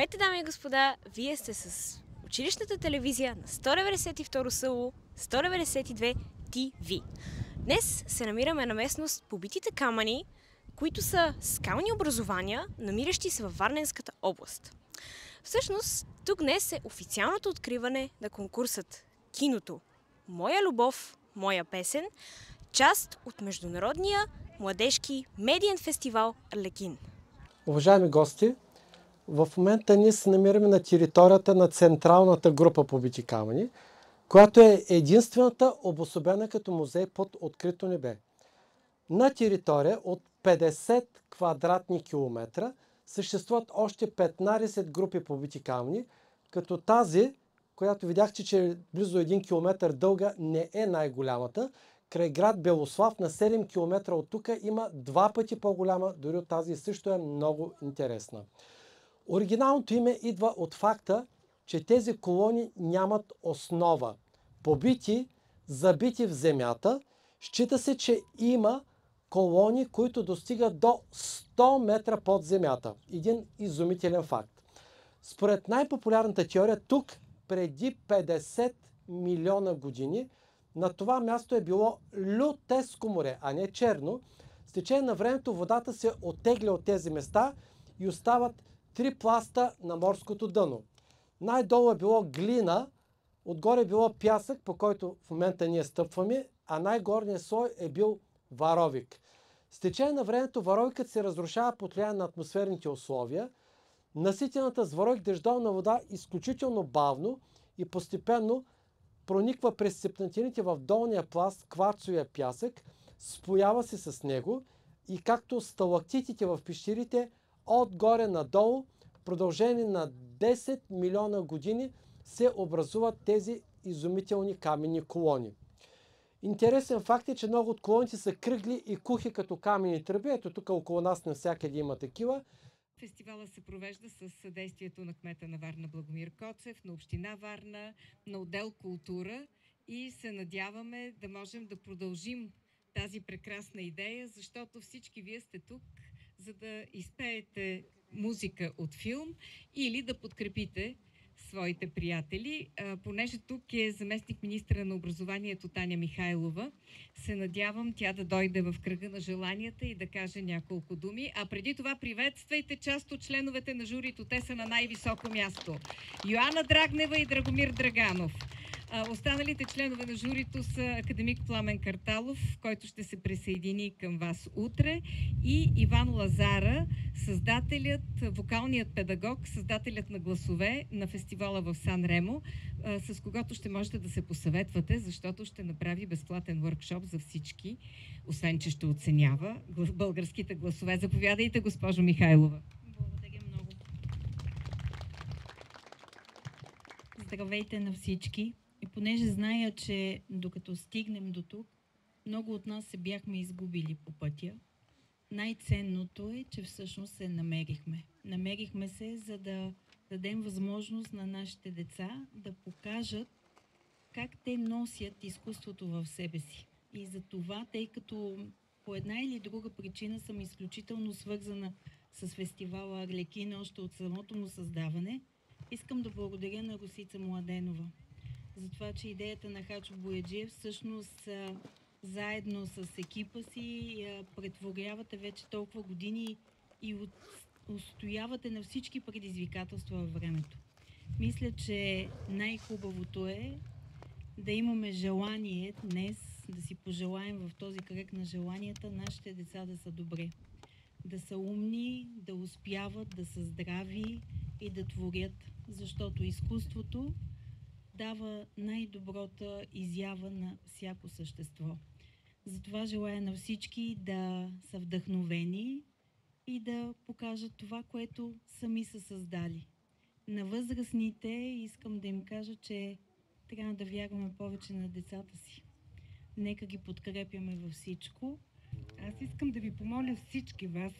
Здравейте, дами и господа! Вие сте с училищната телевизия на 192 СУ 192 ТВ. Днес се намираме на местност Побитите камъни, които са скални образования, намиращи се във Варненската област. Всъщност, тук днес е официалното откриване на конкурсът Киното Моя любов, моя песен, част от Международния младежки медиен фестивал Арлекин. Уважаеми гости, в момента ние се намираме на територията на централната група Побити камъни, която е единствената обособена като музей под открито небе. На територия от 50 квадратни километра съществуват още 15 групи Побити камъни, като тази, която видяхте, че е близо 1 км дълга, не е най-голямата. Край град Белослав на 7 км от тук има 2 пъти по-голяма, дори от тази също е много интересна. Оригиналното име идва от факта, че тези колони нямат основа. Побити, забити в земята, счита се, че има колони, които достигат до 100 метра под земята. Един изумителен факт. Според най-популярната теория, тук преди 50 милиона години на това място е било лютеско море, а не черно. С течение на времето водата се оттегля от тези места и остават 3 пласта на морското дъно. Най-долу е било глина, отгоре е било пясък, по който в момента ние стъпваме, а най-горният слой е бил варовик. С течение на времето варовикът се разрушава под влияние на атмосферните условия. Наситената с варовик дъждовна вода изключително бавно и постепенно прониква през сепнатините в долния пласт кварцовия пясък, споява се с него и както сталактитите в пещерите, отгоре надолу, в продължение на 10 милиона години се образуват тези изумителни каменни колони. Интересен факт е, че много от колоните са кръгли и кухи като каменни тръби. Ето тук около нас навсякъде има такива. Фестивалът се провежда с съдействието на кмета на Варна Благомир Коцев, на община Варна, на отдел култура и се надяваме да можем да продължим тази прекрасна идея, защото всички вие сте тук, за да изпеете музика от филм или да подкрепите своите приятели. Понеже тук е заместник-министра на образованието Таня Михайлова, се надявам тя да дойде в кръга на желанията и да каже няколко думи. А преди това приветствайте част от членовете на журито. Те са на най-високо място. Йоанна Драгнева и Драгомир Драганов. Останалите членове на журито са академик Пламен Карталов, който ще се присъедини към вас утре, и Иван Лазара, създателят, вокалният педагог, създателят на гласове на фестивала в Сан Ремо, с когото ще можете да се посъветвате, защото ще направи безплатен въркшоп за всички, освен че ще оценява българските гласове. Заповядайте, госпожо Михайлова. Благодаря много. Здравейте на всички. И понеже зная, че докато стигнем до тук, много от нас се бяхме изгубили по пътя, най-ценното е, че всъщност се намерихме. Намерихме се, за да дадем възможност на нашите деца да покажат как те носят изкуството в себе си. И за това, тъй като по една или друга причина съм изключително свързана с фестивала Арлекин още от самото му създаване, искам да благодаря на Росица Младенова за това, че идеята на Хачо Бояджиев всъщност заедно с екипа си претворявате вече толкова години и устоявате на всички предизвикателства във времето. Мисля, че най-хубавото е да имаме желание днес да си пожелаем в този кръг на желанията нашите деца да са добре, да са умни, да успяват, да са здрави и да творят, защото изкуството дава най-добрата изява на всяко същество. Затова желая на всички да са вдъхновени и да покажат това, което сами са създали. На възрастните искам да им кажа, че трябва да вярваме повече на децата си. Нека ги подкрепяме във всичко. Аз искам да ви помоля всички вас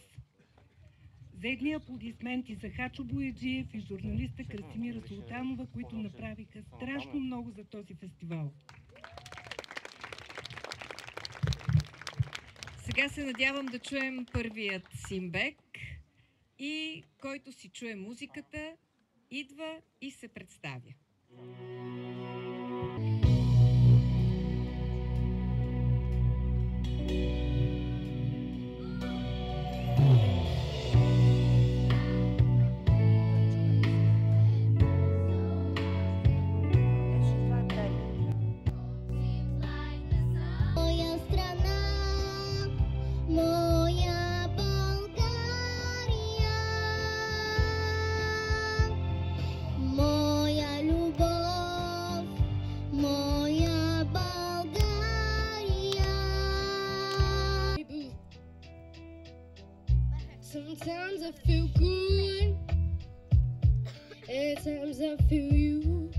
за едни аплодисменти за Хачо Бояджиев и журналиста Красимира Султанова, които направиха страшно много за този фестивал. Сега се надявам да чуем първият симбек и който си чуе музиката, идва и се представя. Моя страна, моя България, моя любов, моя България. Sometimes I feel good, at times I feel you.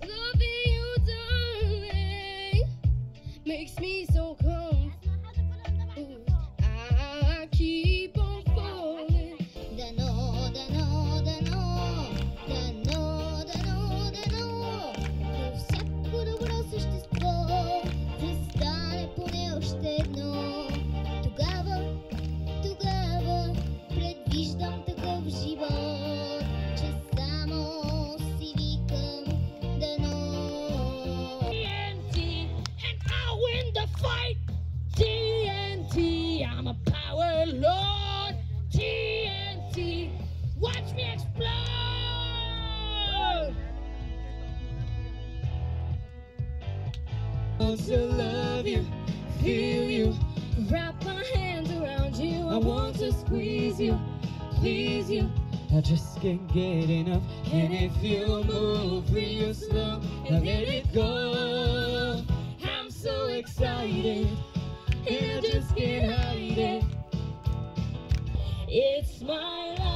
Loving you, darling, makes me so comfortable. I keep on falling. Дано, дано, дано, дано, дано, дано, до всяко добро същество да стане поне още едно. Тогава предвиждам такъв живот, че само си викам дано. TNT, and I'll win the fight. TNT, I'm a power lord. TNT, watch me explode. I want to love you, feel you, wrap my hands around you. I want to squeeze you, please you. I just can't get enough. And if you move real slow, I let it go. I'm so excited, and I just can't hide it. It's my life.